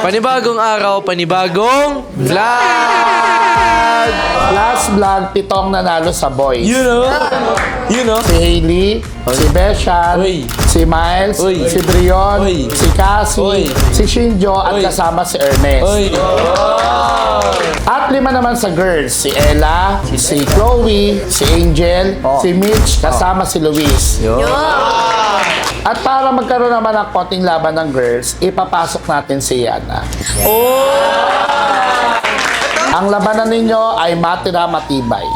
Panibagong araw, panibagong vlog! Last vlog, 7 nanalo sa boys. You know? Si Hailey, si Beshan, Uy. si Miles, Uy. si Brion, Uy. si Cassie, Uy. si Shinjo, at Uy. kasama si Ernest. Oy! At 5 naman sa girls, si Ella, si Chloe, si Angel, si Mitch, kasama si Luis. At para magkaroon naman ng konting laban ng girls, ipapasok natin si Yana. Ang labanan ninyo ay matira matibay.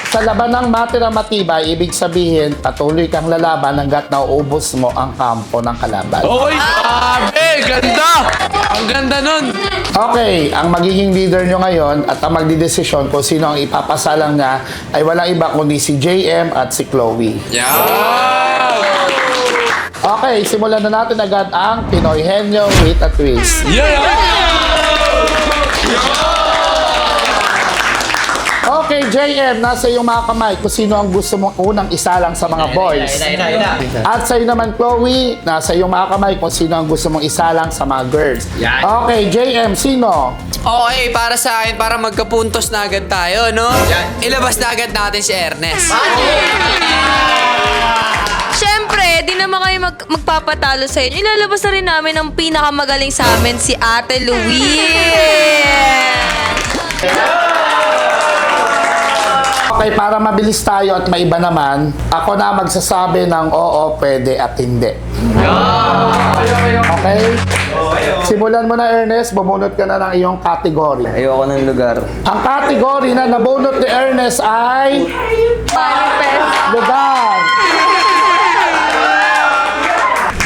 Sa laban ng matira matibay, ibig sabihin, patuloy kang lalaban hanggat nauubos mo ang kampo ng kalaban. Oy! Grabe! Ganda! Ang ganda nun! Okay, ang magiging leader nyo ngayon at ang magdidesisyon kung sino ang ipapasalang niya ay walang iba kundi si JM at si Chloe. Okay, simulan na natin agad ang Pinoy Henyo with a Twist. Okay, JM, nasa iyong mga kamay kung sino ang gusto mong unang isalang sa mga boys. At sa'yo naman, Chloe, nasa iyong mga kamay kung sino ang gusto mong isalang sa mga girls. Okay, JM, sino? Okay, para sa akin, para magkapuntos na agad tayo, no? Ilabas na agad natin si Ernest. Siyempre, di naman kayo magpapatalo sa inyo. Ilalabas na rin namin ang pinakamagaling sa amin, si Ate Louie. Okay, para mabilis tayo at maiba naman, ako na magsasabi ng oo, pwede at hindi. Okay? Simulan mo na, Ernest. Bumunot ka na ng iyong category. Ayoko ng lugar. Ang category na nabunot ni Ernest ay lugar.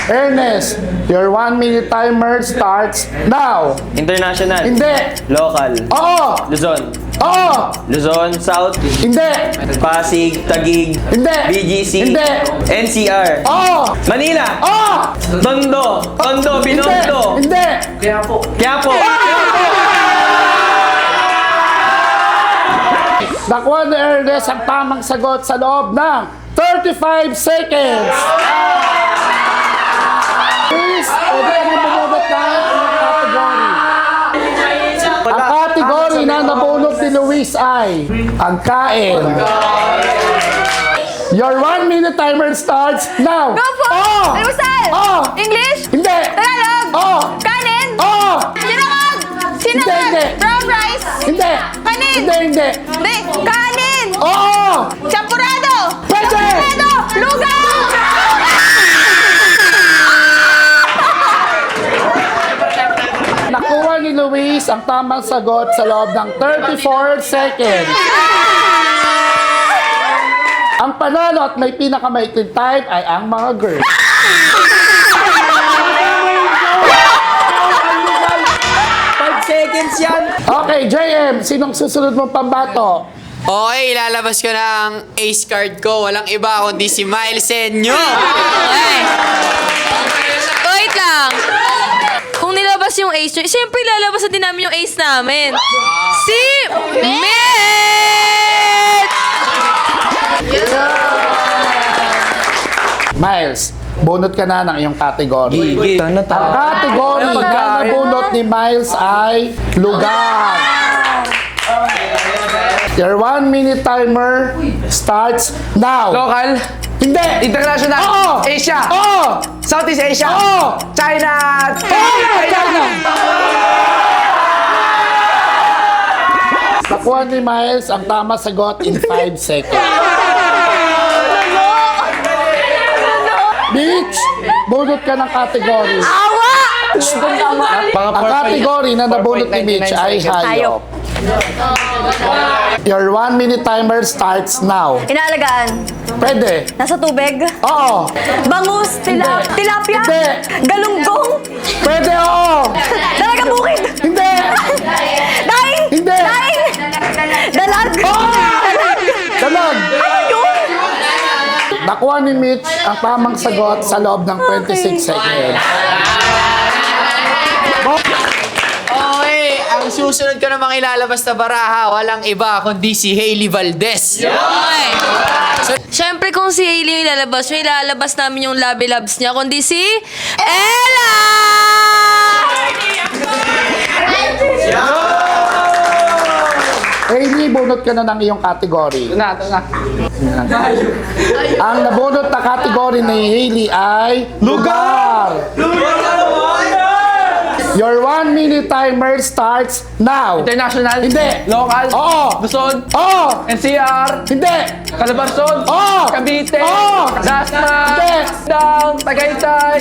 Ernest, your 1-minute timer starts now. International. Hindi. Local. Oo. Luzon. Oo. Luzon, South. Hindi. Pasig, Taguig. Hindi. BGC. Hindi. NCR. Oo. Manila. Oo. Tondo. Tondo, Binondo. Hindi. Quiapo. Nakuha ni Ernest ang tamang sagot sa loob ng 35 seconds. Please, pwede ka rin bumabot na ang category. Ang category na nabunot ni Luis ay ang kain. Your 1-minute timer starts now. Go po! Oh! Almusal! Oh! English? Hindi! Tagalog? Oh! Kanin? Oh! Sinangag? Hindi, hindi. Brown rice? Hindi! Kanin? Hindi! Hindi. Kanin? Oo! Champurado? Pwede! Champurado! Lugaw! Nakuha ni Luis ang tamang sagot sa loob ng 34 seconds. Ang panalo at may pinakamaikling time ay ang mga girls. 5 seconds yan. Okay, JM, sinong susunod mong pambato? Okay, ilalabas ko na ang ace card ko. Walang iba kundi si Miles Senyo. Okay. Wait lang. Kung nilabas yung ace nyo, siyempre lalabas na din namin yung ace namin. Si Mitch! Miles, bunot ka na ng iyong category. Ano to? Ang category na nabunot ni Miles ay lugar. Your 1-minute timer starts now. Local? Hindi! International? Oo! Asia? Oo! Southeast Asia? Oo! China? China! Nakuha ni Miles ang tama sagot in 5 seconds. Mitch, bunot ka ng category. Ang category na nabunot ni Mitch ay hayop. Your 1-minute timer starts now. Inaalagaan. Pwede. Nasa tubig. Oo. Bangus. Hindi. Tilapia. Hindi. Galunggong. Pwede, oo. Dalaga bukid. Hindi. Daing. Hindi. Daing. Dalag. Dalag. Ano yun? Nakuha ni Mitch ang tamang sagot sa loob ng 26 seconds. Okay, ang susunod ko namang ilalabas na baraha, walang iba kundi si Hailey Valdez. Okay. Siyempre kung si Hailey yung ilalabas, may ilalabas namin yung Labi Labs niya, kundi si Ella! Hailey, bunot ka na ng iyong category. Ang nabunot na category ni Hailey ay lugar. Your 1 minute timer starts now. International. Hindi. Local. Oo. Luzon. Oo. NCR. Hindi. Calabarzon. Oo. Cavite. Oo. Dasma. Hindi. Dang. Tagaytay.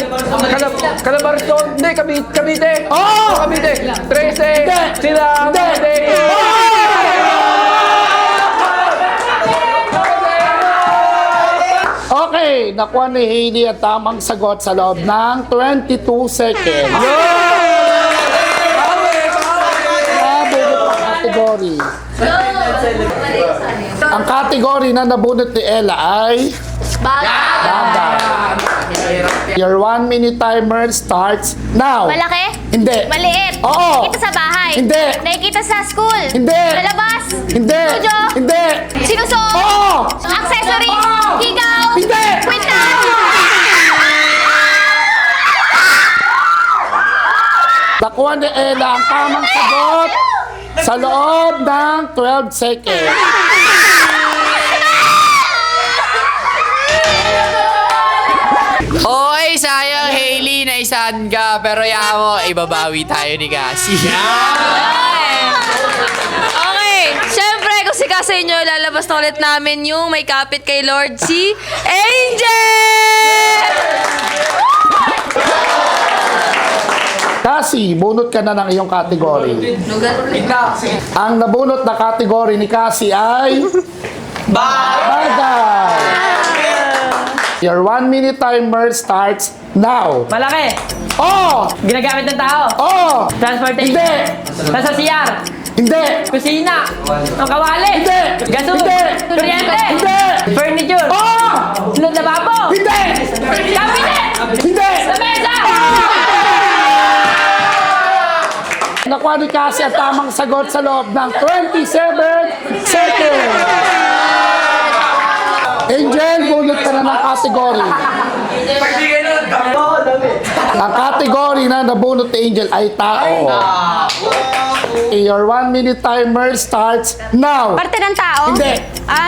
Calabarzon. Hindi. Cavite. Oo. Cavite. 13. Hindi. Silang. Hindi. Okay, nakuha ni Hailey ang tamang sagot sa loob ng 22 seconds. Nabunot ang category. Ang category na nabunot ni Ella ay Bagay. Your 1 minute timer starts now. Malaki? Hindi. Maliit? Oo. Nakikita sa bahay? Hindi. Nakikita sa school? Hindi. Sa labas? Hindi. Studio? Hindi. Sinusuot? Oo. Accessory? Oo. Higaw? Hindi. Kwintas? Nakuha ni Ella ang tamang sagot sa loob ng 12 seconds. Oy, sayang Hailey, naisahan ka. Pero yaman mo, ibabawi tayo ni Cassie. Okay, syempre kung si Casa inyo, lalabas na ulit namin yung may kapit kay Lord si Angel! Cassie, bunot ka na ng iyong category. Ang nabunot na category ni Cassie ay Bagay. Your 1 minute timer starts now. Malaki. Oh! Ginagamit ng tao. Oh! Transportation. Hindi! Nasa CR. Hindi! Kusina. Ang kawali. Hindi! Gaso. Hindi! Kuryente. Hindi! Furniture. Oh! Lababo. Hindi! Cabinet. Hindi! Lamesa. Nakuha ni Cassie ang tamang sagot sa loob ng 27 seconds. Angel, bunot ka na ng category. Ang category na nabunot ni Angel ay tao. Your 1 minute timer starts now. Parte ng tao? Hindi.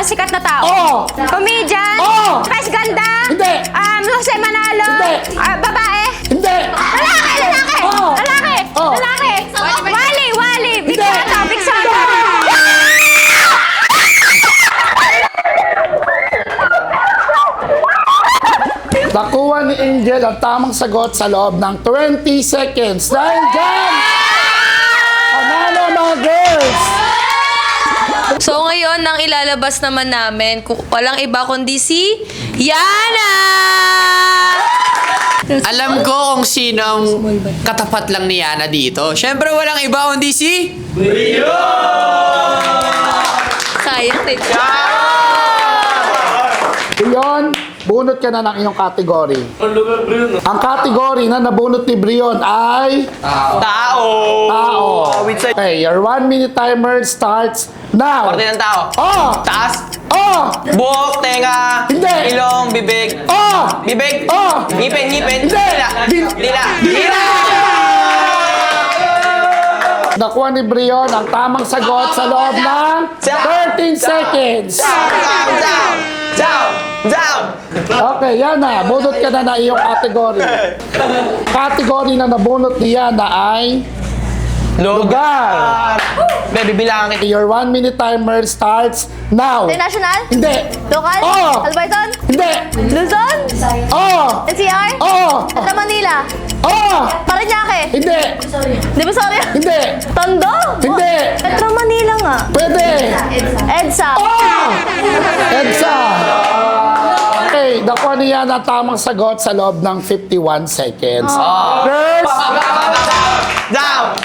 Sikat na tao? Oo. Comedian? Oo. Pes ganda? Hindi. Jose Manalo? Hindi. Babae? Hindi. Lalaki! Lalaki! Oo. Lalaki! Oo. Lalaki! Wali! Big Hindi. Santa! Big Santa! Nakuha ni Angel ang tamang sagot sa loob ng 20 seconds. Dahil dyan, panalo mga girls! So ngayon, ang ilalabas naman namin, walang iba kundi si Yana! Alam ko kung sino ang katapat lang ni Yana dito. Siyempre, walang iba kundi si... Sayang din. Brion, bunot ka na ng iyong category. Ang category na nabunot ni Brion ay Tao. tao. Okay, your 1 minute timer starts now. Parte ng tao. Oh! Taas. Oh! Buhok, tenga, Hindi. ilong, bibig. Oh! Bibig. Oh! Ngipin. Hindi. Dila. Dila. Nakuha ni Brion ang tamang sagot sa loob ng 13 seconds. Down. Okay, Yana, bunot ka na iyong category. Category na nabunot ni Yana ay lugar. Bibilangan kita. Your 1 minute timer starts now. International? Hindi. Local? Oo. Albayton? Hindi. Luzon? Oh! NCR? Oh! Metro Manila? Oh! Parañaque? Hindi. Divisoria? Hindi. Tondo? Hindi. Metro Manila nga. Pwede. EDSA? Oh! EDSA. Okay, nakuha ni Yana ang tamang sagot sa loob ng 51 seconds. Girls, Down.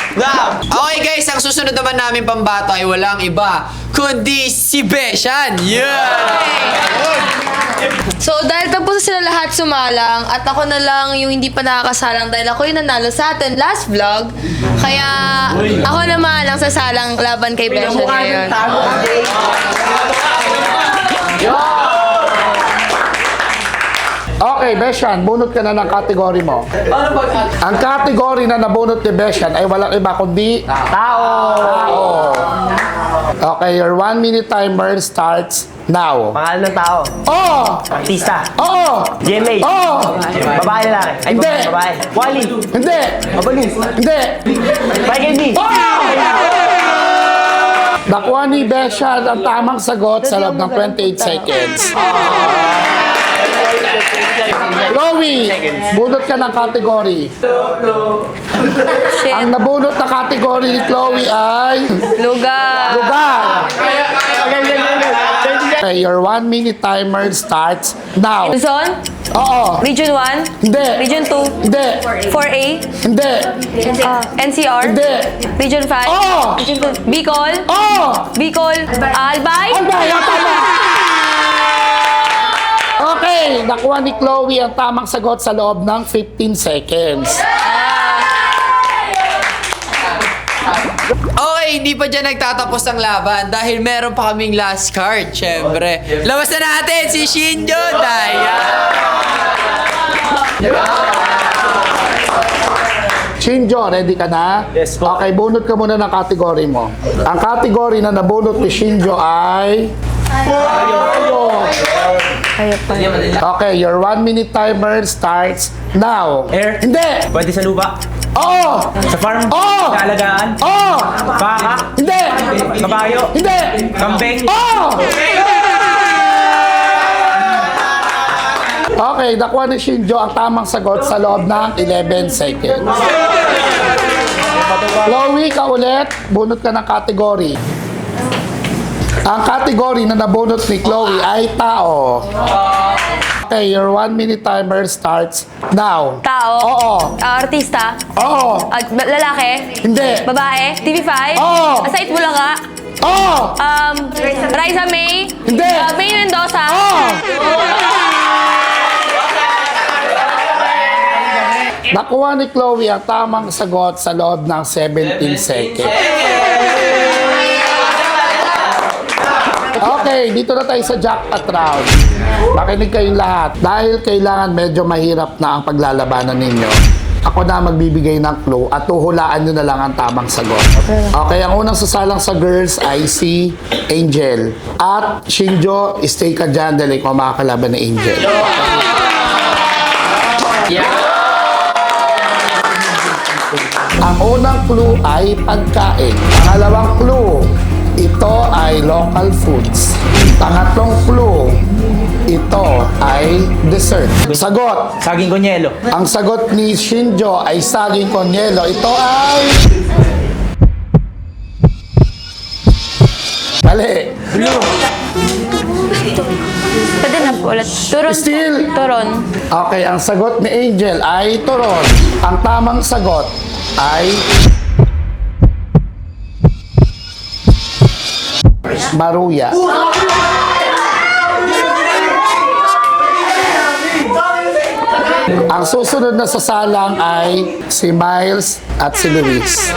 Okay guys, ang susunod naman namin pambato ay walang iba kundi si Beshan. So dahil tapos na sila lahat sumalang at ako na lang yung hindi pa nakakasalang dahil ako yung nanalo sa atin last vlog. Kaya ako naman ang sasalang laban kay Beshan ngayon. Okay, Beshan, bunot ka na ng category mo. Ang category na nabunot ni Beshan ay walang iba kundi tao. Okay, your 1 minute timer starts now. Pangalan ng tao. Oh! Artista. Oo! GMA. Oo! Babae lalaki. Ay, Hindi. babae. Wally. Hindi! Mabalis. Hindi! Mike and D. Nakuha ni Beshan ang tamang sagot sa loob ng 28 seconds. Chloe, bunot ka ng category. Shit. Ang nabunot na category ni Chloe ay Lugar. lugar. Okay, your 1 minute timer starts now. Luzon? Oo. Region 1? Hindi. Region 2? Hindi. 4A? Hindi. NCR? Hindi. Region 5? Oo. Region 2? Bicol? Oo. Bicol? Albay? Albay, ang tama. Okay, nakuha ni Chloe ang tamang sagot sa loob ng 15 seconds. Okay, hindi pa dyan nagtatapos ang laban dahil meron pa kaming last card, syempre. Labas na natin si Shinjo Daya. Shinjo, ready ka na? Yes, po. Okay, bunot ka muna ng category mo. Ang category na nabunot ni Shinjo ay... Okay, your 1 minute timer starts now. Air. Hindi! Pwede sa lupa. Oo! Sa farm. Oo! Kaalagaan. Oo! Baka. Hindi! Kabayo. Hindi! Kambing. Oo! Okay, nakuha ni Shinjo ang tamang sagot sa loob ng 11 seconds. Chloe, ka ulit. Bunot ka ng category. Ang category na nabunot ni Chloe ay tao. Okay, your 1 minute timer starts now. Tao? Oo. Artista? Oo. Lalaki? Hindi. Babae? TV5? Oo. Aside mo lang nga? Oo. Raisa May? Hindi. May Mendoza? Oo. Nakuha ni Chloe ang tamang sagot sa loob ng 17 seconds. Okay, dito na tayo sa jackpot round. Makinig kayong lahat. Dahil kailangan medyo mahirap na ang paglalabanan ninyo, ako na magbibigay ng clue at tuhulaan nyo na lang ang tamang sagot. Okay, ang unang sasalang sa girls ay si Angel. At Shinjo, stay ka dyan dahil ikaw makakalaban ni Angel. Ang unang clue ay pagkain. Pangalawang clue, ito ay local foods. Pangatlong clue, ito ay dessert. Sagot. Saging konyelo. Ang sagot ni Shinjo ay saging konyelo. Ito ay... Mali. Pwede na po ulit. Turon. Still. Turon. Okay, ang sagot ni Angel ay turon. Ang tamang sagot ay... Maruya. Ang susunod na sasalang ay si Miles at si Luis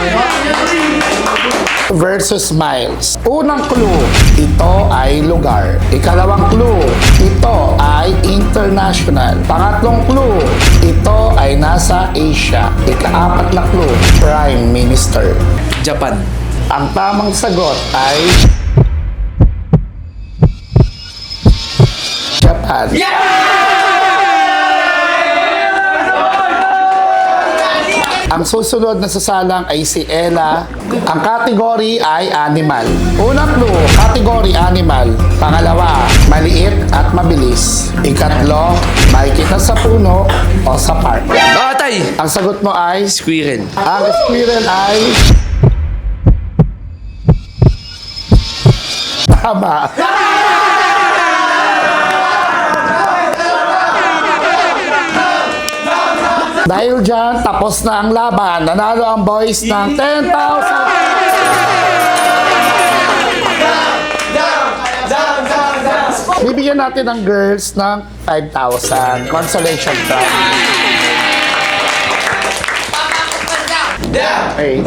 versus Miles. Unang clue, ito ay lugar. Ikalawang clue, ito ay international. Pangatlong clue, ito ay nasa Asia. Ikaapat na clue, Prime Minister. Japan. Ang tamang sagot ay Japan. Ang susunod na sasalang ay si Ella. Ang category ay animal. Unang clue, category animal. Pangalawa, maliit at mabilis. Ikatlo, makikita sa puno o sa park. Tay! Ang sagot mo ay, Squirrel. ang squirrel ay... Tama. Dahil dyan, tapos na ang laban. Nanalo ang boys ng 10,000. Bibigyan natin ang girls ng 5,000. Consolation prize. Okay.